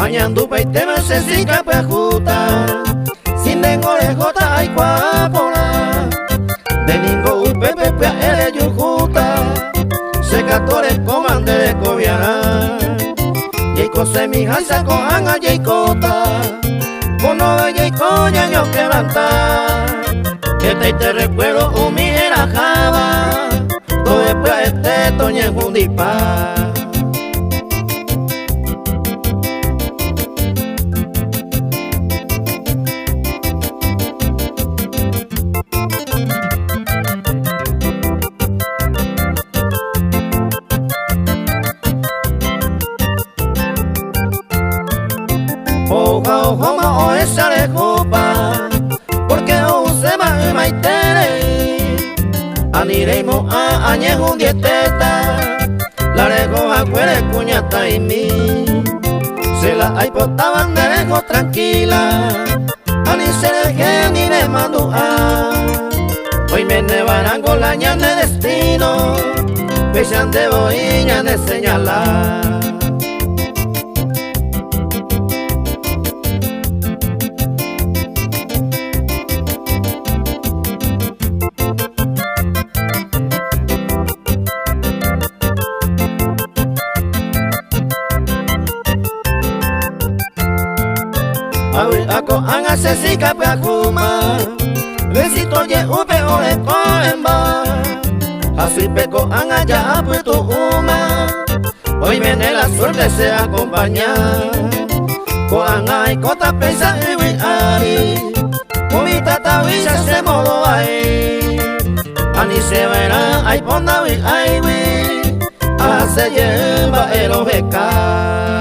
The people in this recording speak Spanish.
Añandu paitema se sica pejuta, sin dengo de jota ay cuapola. De ningo upepe pea ele yujuta, secatores comande de cobiana. Yeiko se mi jaisa con anga yeikota, cono de yeiko ñaño que levanta. Que te recuerdo mi era java, todo después este toñe jundipa. Oja ojoma o esa le copa, porque use más maitere. Aniremo a añejo dieteta, la lejos a cuere cuñata y mi. Se la hay potaban de lejos tranquila, ani se le ni le mando a. Hoy me nevarán con la ña de destino, pesan de boiña de señalar. Ako anga se sika pe akuma, besito ye upe ole koemba. Así peko anga ya apuesto uma, hoy viene la suerte se acompaña. Ko anga y kota pesa iwi ari, umi tata visa se modo ai. Ani se verá ay ponda wi ai wi, hace lleva el oveca.